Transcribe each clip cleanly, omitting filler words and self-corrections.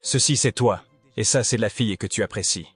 Ceci c'est toi, et ça c'est la fille que tu apprécies.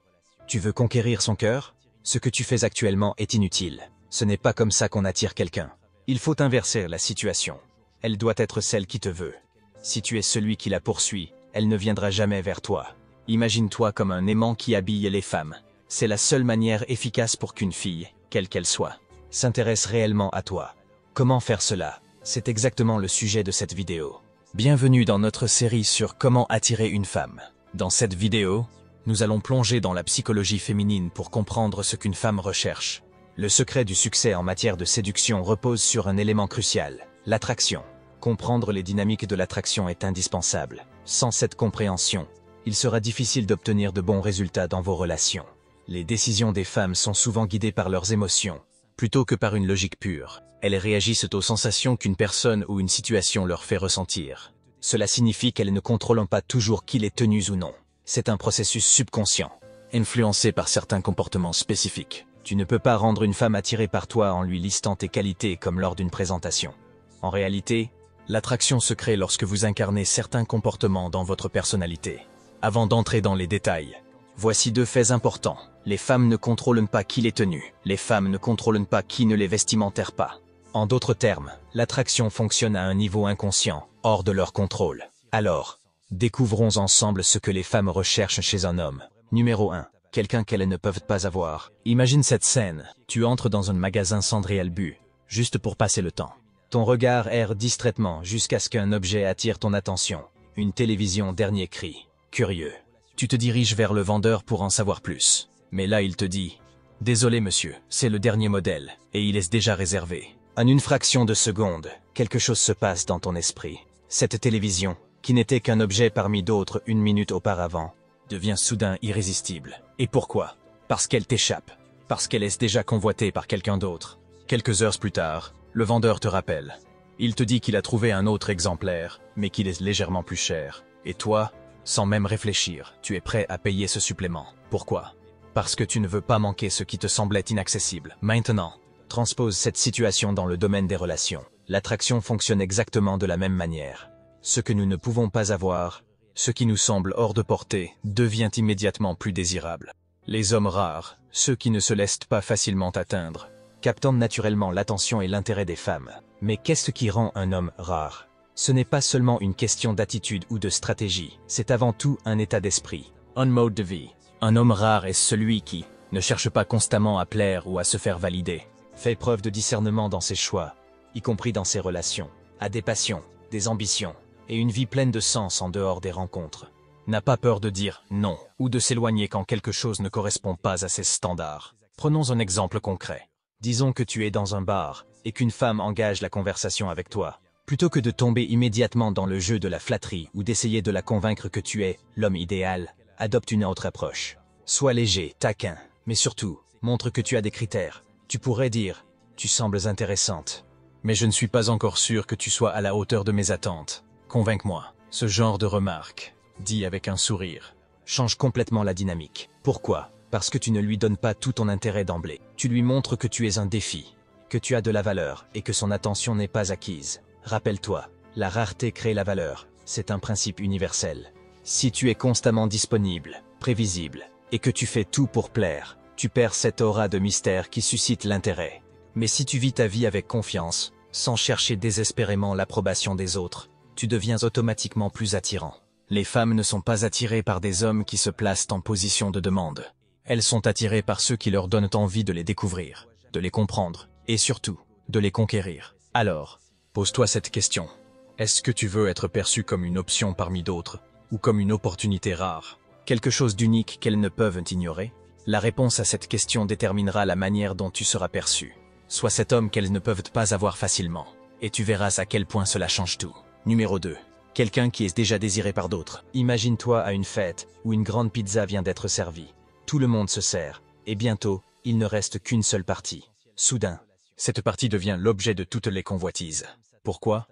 Tu veux conquérir son cœur? Ce que tu fais actuellement est inutile. Ce n'est pas comme ça qu'on attire quelqu'un. Il faut inverser la situation. Elle doit être celle qui te veut. Si tu es celui qui la poursuit, elle ne viendra jamais vers toi. Imagine-toi comme un aimant qui habille les femmes. C'est la seule manière efficace pour qu'une fille, quelle qu'elle soit, s'intéresse réellement à toi. Comment faire cela? C'est exactement le sujet de cette vidéo. Bienvenue dans notre série sur comment attirer une femme. Dans cette vidéo, nous allons plonger dans la psychologie féminine pour comprendre ce qu'une femme recherche. Le secret du succès en matière de séduction repose sur un élément crucial, l'attraction. Comprendre les dynamiques de l'attraction est indispensable. Sans cette compréhension, il sera difficile d'obtenir de bons résultats dans vos relations. Les décisions des femmes sont souvent guidées par leurs émotions, plutôt que par une logique pure. Elles réagissent aux sensations qu'une personne ou une situation leur fait ressentir. Cela signifie qu'elles ne contrôlent pas toujours qui les tenus ou non. C'est un processus subconscient, influencé par certains comportements spécifiques. Tu ne peux pas rendre une femme attirée par toi en lui listant tes qualités comme lors d'une présentation. En réalité, l'attraction se crée lorsque vous incarnez certains comportements dans votre personnalité. Avant d'entrer dans les détails, voici 2 faits importants. Les femmes ne contrôlent pas qui les tenue. Les femmes ne contrôlent pas qui ne les vestimentaire pas. En d'autres termes, l'attraction fonctionne à un niveau inconscient, hors de leur contrôle. Alors, découvrons ensemble ce que les femmes recherchent chez un homme. Numéro 1. Quelqu'un qu'elles ne peuvent pas avoir. Imagine cette scène. Tu entres dans un magasin sans réel but, juste pour passer le temps. Ton regard erre distraitement jusqu'à ce qu'un objet attire ton attention. Une télévision dernier cri. Curieux. Tu te diriges vers le vendeur pour en savoir plus. Mais là il te dit « Désolé monsieur, c'est le dernier modèle, et il est déjà réservé. » En une fraction de seconde, quelque chose se passe dans ton esprit. Cette télévision, qui n'était qu'un objet parmi d'autres 1 minute auparavant, devient soudain irrésistible. Et pourquoi? Parce qu'elle t'échappe. Parce qu'elle est déjà convoitée par quelqu'un d'autre. Quelques heures plus tard, le vendeur te rappelle. Il te dit qu'il a trouvé un autre exemplaire, mais qu'il est légèrement plus cher. Et toi, sans même réfléchir, tu es prêt à payer ce supplément. Pourquoi? Parce que tu ne veux pas manquer ce qui te semblait inaccessible. Maintenant, transpose cette situation dans le domaine des relations. L'attraction fonctionne exactement de la même manière. Ce que nous ne pouvons pas avoir, ce qui nous semble hors de portée, devient immédiatement plus désirable. Les hommes rares, ceux qui ne se laissent pas facilement atteindre, captent naturellement l'attention et l'intérêt des femmes. Mais qu'est-ce qui rend un homme rare? Ce n'est pas seulement une question d'attitude ou de stratégie, c'est avant tout un état d'esprit, un mode de vie. Un homme rare est celui qui ne cherche pas constamment à plaire ou à se faire valider, fait preuve de discernement dans ses choix, y compris dans ses relations, a des passions, des ambitions, et une vie pleine de sens en dehors des rencontres. N'a pas peur de dire non, ou de s'éloigner quand quelque chose ne correspond pas à ses standards. Prenons un exemple concret. Disons que tu es dans un bar, et qu'une femme engage la conversation avec toi. Plutôt que de tomber immédiatement dans le jeu de la flatterie ou d'essayer de la convaincre que tu es l'homme idéal, adopte une autre approche. Sois léger, taquin, mais surtout, montre que tu as des critères. Tu pourrais dire « Tu sembles intéressante, mais je ne suis pas encore sûr que tu sois à la hauteur de mes attentes. Convainc-moi. » Ce genre de remarque, dit avec un sourire, change complètement la dynamique. Pourquoi? Parce que tu ne lui donnes pas tout ton intérêt d'emblée. Tu lui montres que tu es un défi, que tu as de la valeur et que son attention n'est pas acquise. Rappelle-toi, la rareté crée la valeur. C'est un principe universel. Si tu es constamment disponible, prévisible, et que tu fais tout pour plaire, tu perds cette aura de mystère qui suscite l'intérêt. Mais si tu vis ta vie avec confiance, sans chercher désespérément l'approbation des autres, tu deviens automatiquement plus attirant. Les femmes ne sont pas attirées par des hommes qui se placent en position de demande. Elles sont attirées par ceux qui leur donnent envie de les découvrir, de les comprendre, et surtout, de les conquérir. Alors, pose-toi cette question. Est-ce que tu veux être perçu comme une option parmi d'autres, ou comme une opportunité rare? Quelque chose d'unique qu'elles ne peuvent ignorer? La réponse à cette question déterminera la manière dont tu seras perçu. Sois cet homme qu'elles ne peuvent pas avoir facilement, et tu verras à quel point cela change tout. Numéro 2. Quelqu'un qui est déjà désiré par d'autres. Imagine-toi à une fête où une grande pizza vient d'être servie. Tout le monde se sert, et bientôt, il ne reste qu'une seule partie. Soudain, cette partie devient l'objet de toutes les convoitises. Pourquoi?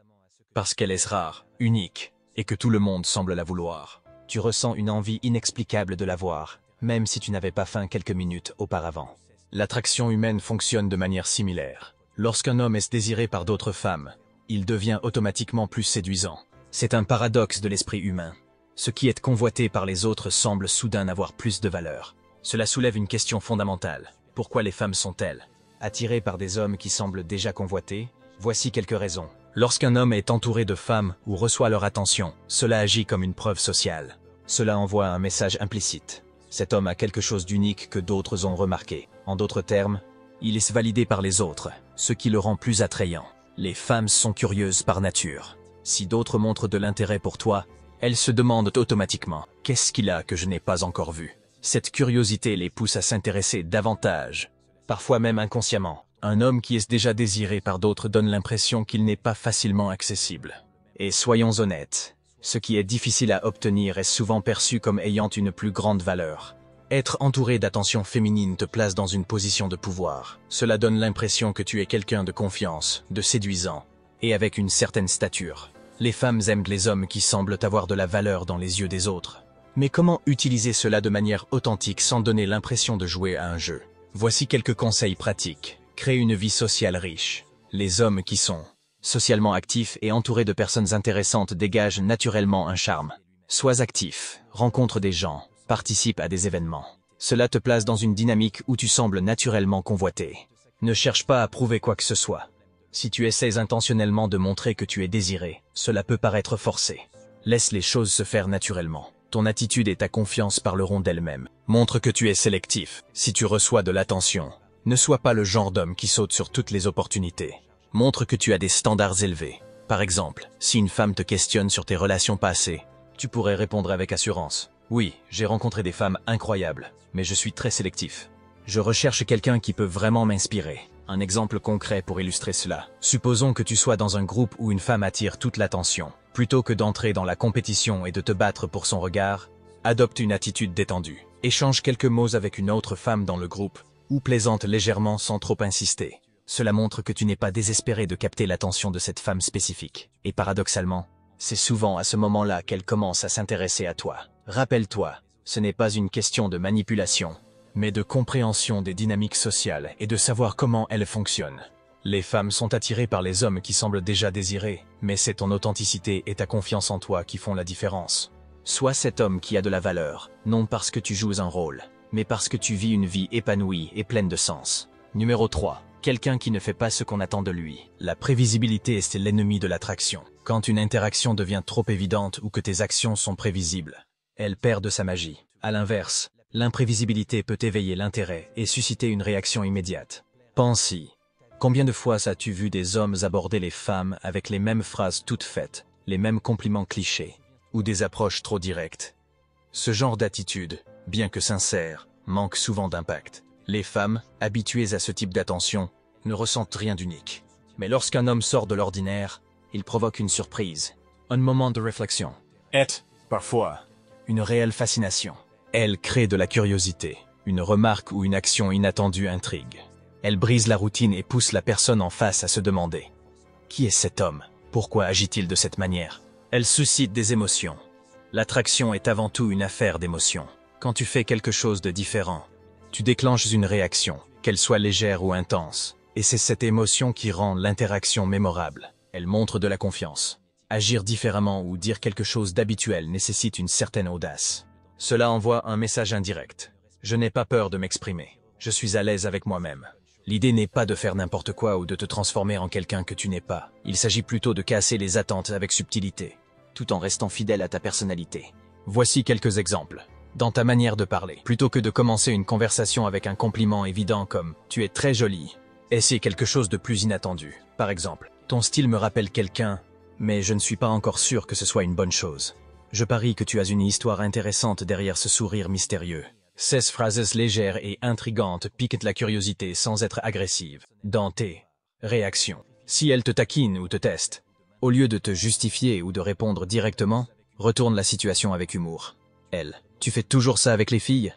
Parce qu'elle est rare, unique, et que tout le monde semble la vouloir. Tu ressens une envie inexplicable de la voir, même si tu n'avais pas faim quelques minutes auparavant. L'attraction humaine fonctionne de manière similaire. Lorsqu'un homme est désiré par d'autres femmes, il devient automatiquement plus séduisant. C'est un paradoxe de l'esprit humain. Ce qui est convoité par les autres semble soudain avoir plus de valeur. Cela soulève une question fondamentale. Pourquoi les femmes sont-elles attirées par des hommes qui semblent déjà convoités? Voici quelques raisons. Lorsqu'un homme est entouré de femmes ou reçoit leur attention, cela agit comme une preuve sociale. Cela envoie un message implicite. Cet homme a quelque chose d'unique que d'autres ont remarqué. En d'autres termes, il est validé par les autres, ce qui le rend plus attrayant. Les femmes sont curieuses par nature. Si d'autres montrent de l'intérêt pour toi, elles se demandent automatiquement « Qu'est-ce qu'il a que je n'ai pas encore vu ?» Cette curiosité les pousse à s'intéresser davantage. Parfois même inconsciemment, un homme qui est déjà désiré par d'autres donne l'impression qu'il n'est pas facilement accessible. Et soyons honnêtes, ce qui est difficile à obtenir est souvent perçu comme ayant une plus grande valeur. Être entouré d'attention féminine te place dans une position de pouvoir. Cela donne l'impression que tu es quelqu'un de confiance, de séduisant, et avec une certaine stature. Les femmes aiment les hommes qui semblent avoir de la valeur dans les yeux des autres. Mais comment utiliser cela de manière authentique sans donner l'impression de jouer à un jeu? Voici quelques conseils pratiques. Créer une vie sociale riche. Les hommes qui sont socialement actifs et entourés de personnes intéressantes dégagent naturellement un charme. Sois actif, rencontre des gens, participe à des événements. Cela te place dans une dynamique où tu sembles naturellement convoité. Ne cherche pas à prouver quoi que ce soit. Si tu essaies intentionnellement de montrer que tu es désiré, cela peut paraître forcé. Laisse les choses se faire naturellement. Ton attitude et ta confiance parleront d'elles-mêmes. Montre que tu es sélectif. Si tu reçois de l'attention, ne sois pas le genre d'homme qui saute sur toutes les opportunités. Montre que tu as des standards élevés. Par exemple, si une femme te questionne sur tes relations passées, tu pourrais répondre avec assurance. Oui, j'ai rencontré des femmes incroyables, mais je suis très sélectif. Je recherche quelqu'un qui peut vraiment m'inspirer. Un exemple concret pour illustrer cela. Supposons que tu sois dans un groupe où une femme attire toute l'attention. Plutôt que d'entrer dans la compétition et de te battre pour son regard, adopte une attitude détendue. Échange quelques mots avec une autre femme dans le groupe, ou plaisante légèrement sans trop insister. Cela montre que tu n'es pas désespéré de capter l'attention de cette femme spécifique. Et paradoxalement, c'est souvent à ce moment-là qu'elle commence à s'intéresser à toi. Rappelle-toi, ce n'est pas une question de manipulation, mais de compréhension des dynamiques sociales et de savoir comment elles fonctionnent. Les femmes sont attirées par les hommes qui semblent déjà désirés, mais c'est ton authenticité et ta confiance en toi qui font la différence. Sois cet homme qui a de la valeur, non parce que tu joues un rôle, mais parce que tu vis une vie épanouie et pleine de sens. Numéro 3. Quelqu'un qui ne fait pas ce qu'on attend de lui. La prévisibilité est l'ennemi de l'attraction. Quand une interaction devient trop évidente ou que tes actions sont prévisibles, elle perd de sa magie. À l'inverse, l'imprévisibilité peut éveiller l'intérêt et susciter une réaction immédiate. Pense-y. Combien de fois as-tu vu des hommes aborder les femmes avec les mêmes phrases toutes faites, les mêmes compliments clichés, ou des approches trop directes? Ce genre d'attitude, bien que sincère, manque souvent d'impact. Les femmes, habituées à ce type d'attention, ne ressentent rien d'unique. Mais lorsqu'un homme sort de l'ordinaire, il provoque une surprise, un moment de réflexion, Et, parfois, une réelle fascination. Elle crée de la curiosité, une remarque ou une action inattendue intrigue. Elle brise la routine et pousse la personne en face à se demander « Qui est cet homme? Pourquoi agit-il de cette manière ?» Elle suscite des émotions. L'attraction est avant tout une affaire d'émotions. Quand tu fais quelque chose de différent, tu déclenches une réaction, qu'elle soit légère ou intense. Et c'est cette émotion qui rend l'interaction mémorable. Elle montre de la confiance. Agir différemment ou dire quelque chose d'habituel nécessite une certaine audace. Cela envoie un message indirect. Je n'ai pas peur de m'exprimer. Je suis à l'aise avec moi-même. L'idée n'est pas de faire n'importe quoi ou de te transformer en quelqu'un que tu n'es pas. Il s'agit plutôt de casser les attentes avec subtilité, tout en restant fidèle à ta personnalité. Voici quelques exemples. Dans ta manière de parler, plutôt que de commencer une conversation avec un compliment évident comme « tu es très jolie », essaie quelque chose de plus inattendu. Par exemple, ton style me rappelle quelqu'un, mais je ne suis pas encore sûr que ce soit une bonne chose. Je parie que tu as une histoire intéressante derrière ce sourire mystérieux. Ces phrases légères et intrigantes piquent la curiosité sans être agressives. Dans tes réactions, si elle te taquine ou te teste, au lieu de te justifier ou de répondre directement, retourne la situation avec humour. Elle, tu fais toujours ça avec les filles?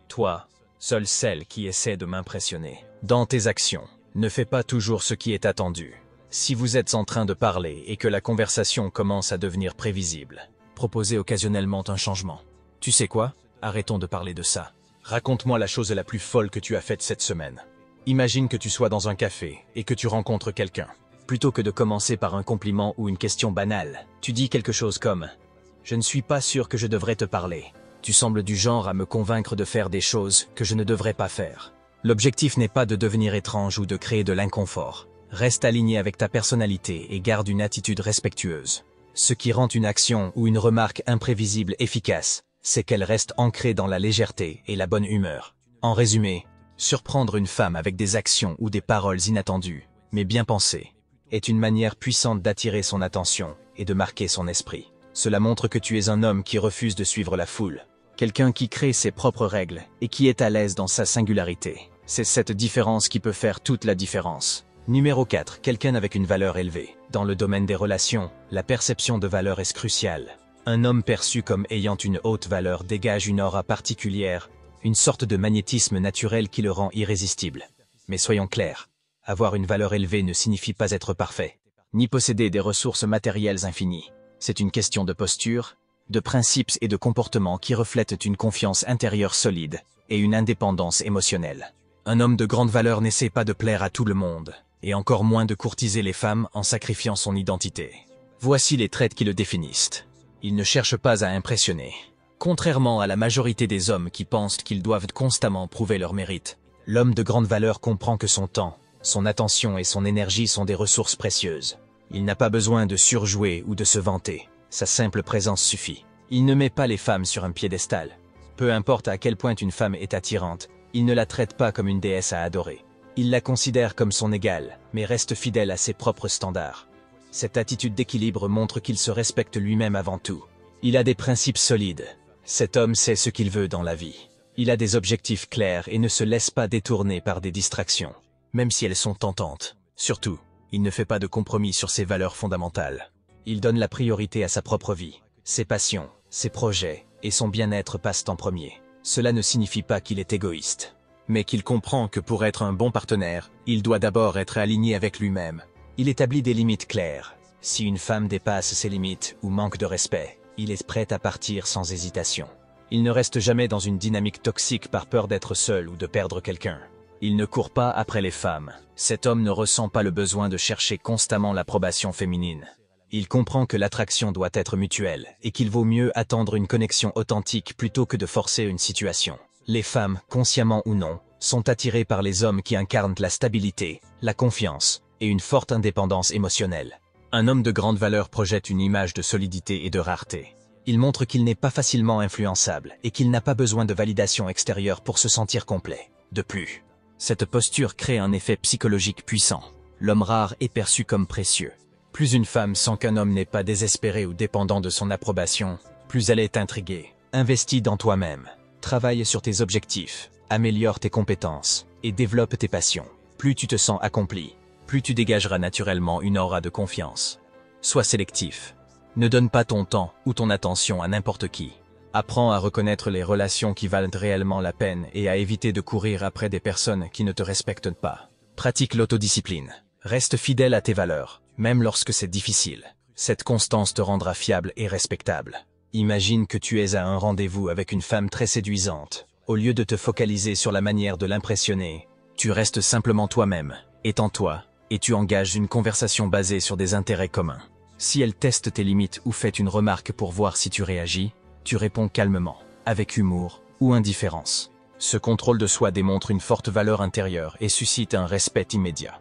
Toi, seule celle qui essaie de m'impressionner. Dans tes actions, ne fais pas toujours ce qui est attendu. Si vous êtes en train de parler et que la conversation commence à devenir prévisible, proposez occasionnellement un changement. Tu sais quoi? Arrêtons de parler de ça. Raconte-moi la chose la plus folle que tu as faite cette semaine. Imagine que tu sois dans un café et que tu rencontres quelqu'un. Plutôt que de commencer par un compliment ou une question banale, tu dis quelque chose comme « Je ne suis pas sûr que je devrais te parler. Tu sembles du genre à me convaincre de faire des choses que je ne devrais pas faire. L'objectif n'est pas de devenir étrange ou de créer de l'inconfort. Reste aligné avec ta personnalité et garde une attitude respectueuse. Ce qui rend une action ou une remarque imprévisible efficace, c'est qu'elle reste ancrée dans la légèreté et la bonne humeur. En résumé, surprendre une femme avec des actions ou des paroles inattendues, mais bien pensées, est une manière puissante d'attirer son attention et de marquer son esprit. Cela montre que tu es un homme qui refuse de suivre la foule, quelqu'un qui crée ses propres règles et qui est à l'aise dans sa singularité. C'est cette différence qui peut faire toute la différence. Numéro 4. Quelqu'un avec une valeur élevée. Dans le domaine des relations, la perception de valeur est cruciale. Un homme perçu comme ayant une haute valeur dégage une aura particulière, une sorte de magnétisme naturel qui le rend irrésistible. Mais soyons clairs, avoir une valeur élevée ne signifie pas être parfait, ni posséder des ressources matérielles infinies. C'est une question de posture, de principes et de comportements qui reflètent une confiance intérieure solide et une indépendance émotionnelle. Un homme de grande valeur n'essaie pas de plaire à tout le monde, et encore moins de courtiser les femmes en sacrifiant son identité. Voici les traits qui le définissent. Il ne cherche pas à impressionner. Contrairement à la majorité des hommes qui pensent qu'ils doivent constamment prouver leur mérite, l'homme de grande valeur comprend que son temps, son attention et son énergie sont des ressources précieuses. Il n'a pas besoin de surjouer ou de se vanter. Sa simple présence suffit. Il ne met pas les femmes sur un piédestal. Peu importe à quel point une femme est attirante, il ne la traite pas comme une déesse à adorer. Il la considère comme son égale, mais reste fidèle à ses propres standards. Cette attitude d'équilibre montre qu'il se respecte lui-même avant tout. Il a des principes solides. Cet homme sait ce qu'il veut dans la vie. Il a des objectifs clairs et ne se laisse pas détourner par des distractions, même si elles sont tentantes. Surtout, il ne fait pas de compromis sur ses valeurs fondamentales. Il donne la priorité à sa propre vie. Ses passions, ses projets et son bien-être passent en premier. Cela ne signifie pas qu'il est égoïste, mais qu'il comprend que pour être un bon partenaire, il doit d'abord être aligné avec lui-même. Il établit des limites claires. Si une femme dépasse ses limites ou manque de respect, il est prêt à partir sans hésitation. Il ne reste jamais dans une dynamique toxique par peur d'être seul ou de perdre quelqu'un. Il ne court pas après les femmes. Cet homme ne ressent pas le besoin de chercher constamment l'approbation féminine. Il comprend que l'attraction doit être mutuelle et qu'il vaut mieux attendre une connexion authentique plutôt que de forcer une situation. Les femmes, consciemment ou non, sont attirées par les hommes qui incarnent la stabilité, la confiance et une forte indépendance émotionnelle. Un homme de grande valeur projette une image de solidité et de rareté. Il montre qu'il n'est pas facilement influençable et qu'il n'a pas besoin de validation extérieure pour se sentir complet. De plus, cette posture crée un effet psychologique puissant. L'homme rare est perçu comme précieux. Plus une femme sent qu'un homme n'est pas désespéré ou dépendant de son approbation, plus elle est intriguée. Investis dans toi-même. Travaille sur tes objectifs, améliore tes compétences et développe tes passions. Plus tu te sens accompli, plus tu dégageras naturellement une aura de confiance. Sois sélectif. Ne donne pas ton temps ou ton attention à n'importe qui. Apprends à reconnaître les relations qui valent réellement la peine et à éviter de courir après des personnes qui ne te respectent pas. Pratique l'autodiscipline. Reste fidèle à tes valeurs, même lorsque c'est difficile. Cette constance te rendra fiable et respectable. Imagine que tu es à un rendez-vous avec une femme très séduisante. Au lieu de te focaliser sur la manière de l'impressionner, tu restes simplement toi-même, étends-toi, et tu engages une conversation basée sur des intérêts communs. Si elle teste tes limites ou fait une remarque pour voir si tu réagis, tu réponds calmement, avec humour ou indifférence. Ce contrôle de soi démontre une forte valeur intérieure et suscite un respect immédiat.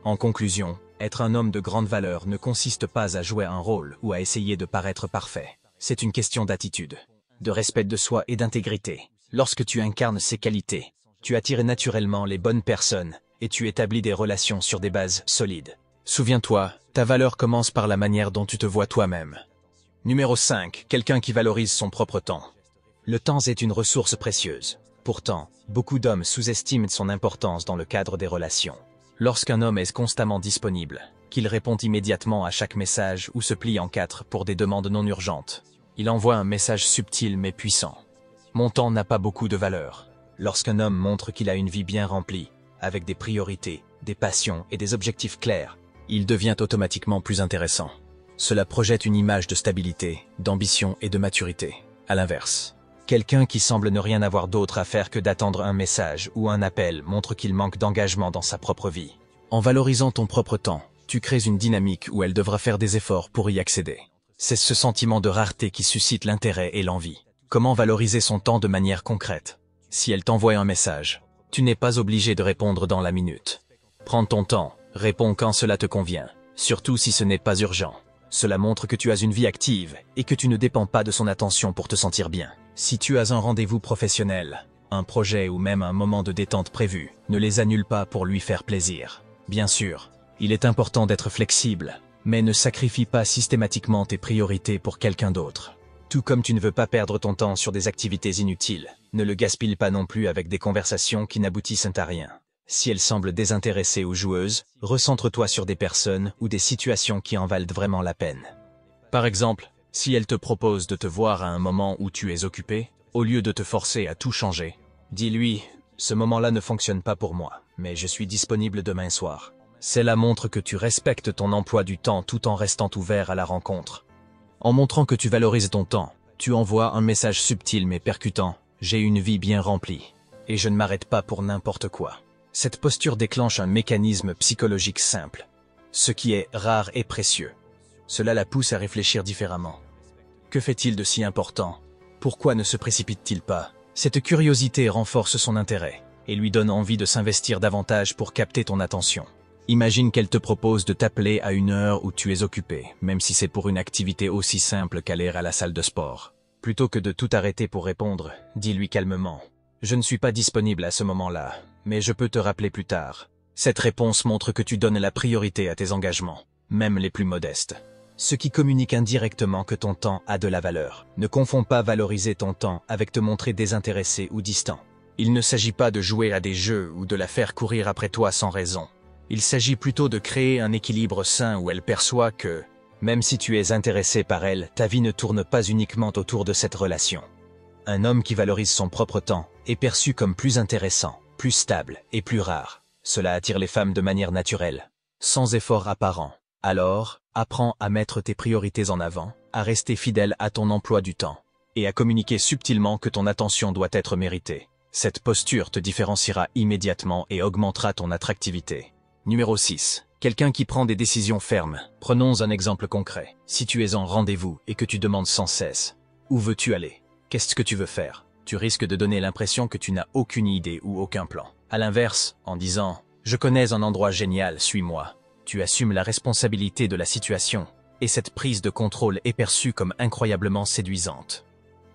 En conclusion, être un homme de grande valeur ne consiste pas à jouer un rôle ou à essayer de paraître parfait. C'est une question d'attitude, de respect de soi et d'intégrité. Lorsque tu incarnes ces qualités, tu attires naturellement les bonnes personnes et tu établis des relations sur des bases solides. Souviens-toi, ta valeur commence par la manière dont tu te vois toi-même. Numéro 5. Quelqu'un qui valorise son propre temps. Le temps est une ressource précieuse. Pourtant, beaucoup d'hommes sous-estiment son importance dans le cadre des relations. Lorsqu'un homme est constamment disponible, qu'il répond immédiatement à chaque message ou se plie en quatre pour des demandes non urgentes, il envoie un message subtil mais puissant. Mon temps n'a pas beaucoup de valeur. Lorsqu'un homme montre qu'il a une vie bien remplie, avec des priorités, des passions et des objectifs clairs, il devient automatiquement plus intéressant. Cela projette une image de stabilité, d'ambition et de maturité. À l'inverse, quelqu'un qui semble ne rien avoir d'autre à faire que d'attendre un message ou un appel montre qu'il manque d'engagement dans sa propre vie. En valorisant ton propre temps, tu crées une dynamique où elle devra faire des efforts pour y accéder. C'est ce sentiment de rareté qui suscite l'intérêt et l'envie. Comment valoriser son temps de manière concrète? Si elle t'envoie un message, tu n'es pas obligé de répondre dans la minute. Prends ton temps, réponds quand cela te convient, surtout si ce n'est pas urgent. Cela montre que tu as une vie active et que tu ne dépends pas de son attention pour te sentir bien. Si tu as un rendez-vous professionnel, un projet ou même un moment de détente prévu, ne les annule pas pour lui faire plaisir. Bien sûr, il est important d'être flexible, mais ne sacrifie pas systématiquement tes priorités pour quelqu'un d'autre. Tout comme tu ne veux pas perdre ton temps sur des activités inutiles, ne le gaspille pas non plus avec des conversations qui n'aboutissent à rien. Si elle semble désintéressée ou joueuse, recentre-toi sur des personnes ou des situations qui en valent vraiment la peine. Par exemple, si elle te propose de te voir à un moment où tu es occupé, au lieu de te forcer à tout changer, dis-lui « Ce moment-là ne fonctionne pas pour moi, mais je suis disponible demain soir ». Cela montre que tu respectes ton emploi du temps tout en restant ouvert à la rencontre. En montrant que tu valorises ton temps, tu envoies un message subtil mais percutant « J'ai une vie bien remplie, et je ne m'arrête pas pour n'importe quoi ». Cette posture déclenche un mécanisme psychologique simple, ce qui est rare et précieux. Cela la pousse à réfléchir différemment. Que fait-il de si important? Pourquoi ne se précipite-t-il pas? Cette curiosité renforce son intérêt et lui donne envie de s'investir davantage pour capter ton attention. Imagine qu'elle te propose de t'appeler à une heure où tu es occupé, même si c'est pour une activité aussi simple qu'aller à la salle de sport. Plutôt que de tout arrêter pour répondre, dis-lui calmement « Je ne suis pas disponible à ce moment-là, mais je peux te rappeler plus tard ». Cette réponse montre que tu donnes la priorité à tes engagements, même les plus modestes. Ce qui communique indirectement que ton temps a de la valeur. Ne confonds pas valoriser ton temps avec te montrer désintéressé ou distant. Il ne s'agit pas de jouer à des jeux ou de la faire courir après toi sans raison. Il s'agit plutôt de créer un équilibre sain où elle perçoit que, même si tu es intéressé par elle, ta vie ne tourne pas uniquement autour de cette relation. Un homme qui valorise son propre temps est perçu comme plus intéressant, plus stable et plus rare. Cela attire les femmes de manière naturelle, sans effort apparent. Alors, apprends à mettre tes priorités en avant, à rester fidèle à ton emploi du temps, et à communiquer subtilement que ton attention doit être méritée. Cette posture te différenciera immédiatement et augmentera ton attractivité. Numéro 6. Quelqu'un qui prend des décisions fermes. Prenons un exemple concret. Si tu es en rendez-vous et que tu demandes sans cesse « Où veux-tu aller? Qu'est-ce que tu veux faire ?» tu risques de donner l'impression que tu n'as aucune idée ou aucun plan. À l'inverse, en disant « Je connais un endroit génial, suis-moi », tu assumes la responsabilité de la situation, et cette prise de contrôle est perçue comme incroyablement séduisante.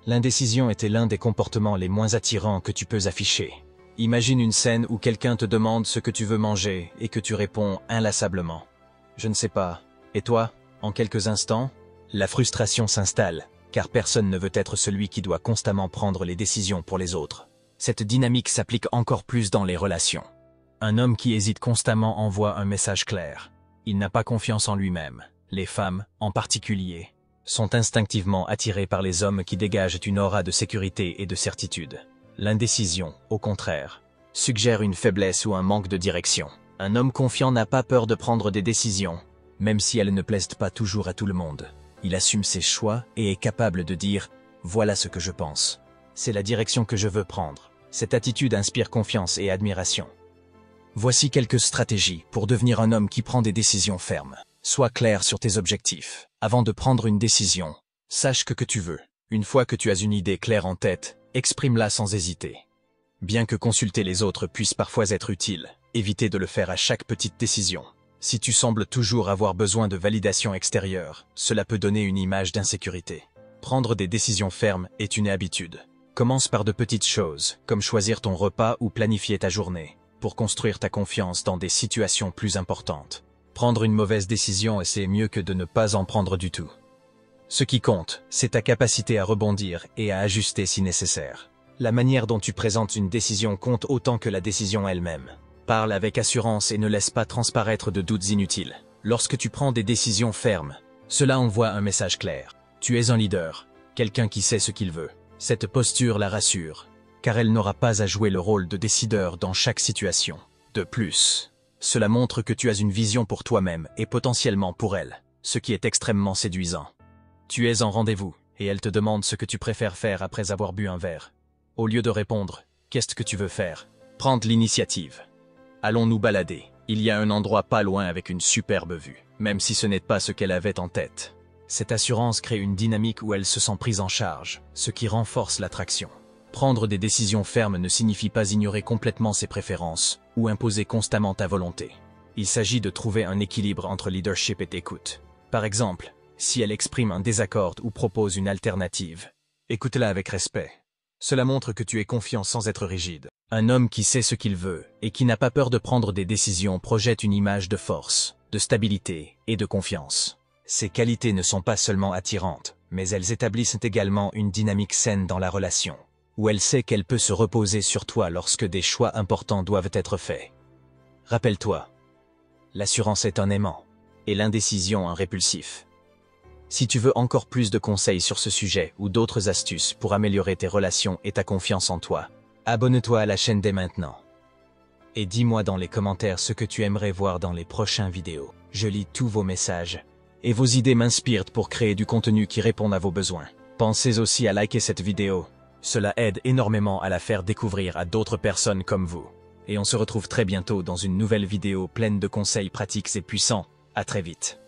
L'indécision était l'un des comportements les moins attirants que tu peux afficher. Imagine une scène où quelqu'un te demande ce que tu veux manger et que tu réponds inlassablement « Je ne sais pas. Et toi ?» En quelques instants, la frustration s'installe, car personne ne veut être celui qui doit constamment prendre les décisions pour les autres. Cette dynamique s'applique encore plus dans les relations. Un homme qui hésite constamment envoie un message clair. Il n'a pas confiance en lui-même. Les femmes, en particulier, sont instinctivement attirées par les hommes qui dégagent une aura de sécurité et de certitude. L'indécision, au contraire, suggère une faiblesse ou un manque de direction. Un homme confiant n'a pas peur de prendre des décisions, même si elles ne plaisent pas toujours à tout le monde. Il assume ses choix et est capable de dire « Voilà ce que je pense. C'est la direction que je veux prendre ». Cette attitude inspire confiance et admiration. Voici quelques stratégies pour devenir un homme qui prend des décisions fermes. Sois clair sur tes objectifs. Avant de prendre une décision, sache que tu veux. Une fois que tu as une idée claire en tête, exprime-la sans hésiter. Bien que consulter les autres puisse parfois être utile, évitez de le faire à chaque petite décision. Si tu sembles toujours avoir besoin de validation extérieure, cela peut donner une image d'insécurité. Prendre des décisions fermes est une habitude. Commence par de petites choses, comme choisir ton repas ou planifier ta journée, pour construire ta confiance dans des situations plus importantes. Prendre une mauvaise décision, c'est mieux que de ne pas en prendre du tout. Ce qui compte, c'est ta capacité à rebondir et à ajuster si nécessaire. La manière dont tu présentes une décision compte autant que la décision elle-même. Parle avec assurance et ne laisse pas transparaître de doutes inutiles. Lorsque tu prends des décisions fermes, cela envoie un message clair. Tu es un leader, quelqu'un qui sait ce qu'il veut. Cette posture la rassure, car elle n'aura pas à jouer le rôle de décideur dans chaque situation. De plus, cela montre que tu as une vision pour toi-même et potentiellement pour elle, ce qui est extrêmement séduisant. Tu es en rendez-vous, et elle te demande ce que tu préfères faire après avoir bu un verre. Au lieu de répondre « Qu'est-ce que tu veux faire ?» prendre l'initiative. Allons nous balader. Il y a un endroit pas loin avec une superbe vue, même si ce n'est pas ce qu'elle avait en tête. Cette assurance crée une dynamique où elle se sent prise en charge, ce qui renforce l'attraction. Prendre des décisions fermes ne signifie pas ignorer complètement ses préférences ou imposer constamment ta volonté. Il s'agit de trouver un équilibre entre leadership et écoute. Par exemple, si elle exprime un désaccord ou propose une alternative, écoute-la avec respect. Cela montre que tu es confiant sans être rigide. Un homme qui sait ce qu'il veut et qui n'a pas peur de prendre des décisions projette une image de force, de stabilité et de confiance. Ces qualités ne sont pas seulement attirantes, mais elles établissent également une dynamique saine dans la relation, où elle sait qu'elle peut se reposer sur toi lorsque des choix importants doivent être faits. Rappelle-toi, l'assurance est un aimant, et l'indécision un répulsif. Si tu veux encore plus de conseils sur ce sujet ou d'autres astuces pour améliorer tes relations et ta confiance en toi, abonne-toi à la chaîne dès maintenant. Et dis-moi dans les commentaires ce que tu aimerais voir dans les prochaines vidéos. Je lis tous vos messages, et vos idées m'inspirent pour créer du contenu qui répond à vos besoins. Pensez aussi à liker cette vidéo. Cela aide énormément à la faire découvrir à d'autres personnes comme vous. Et on se retrouve très bientôt dans une nouvelle vidéo pleine de conseils pratiques et puissants. À très vite.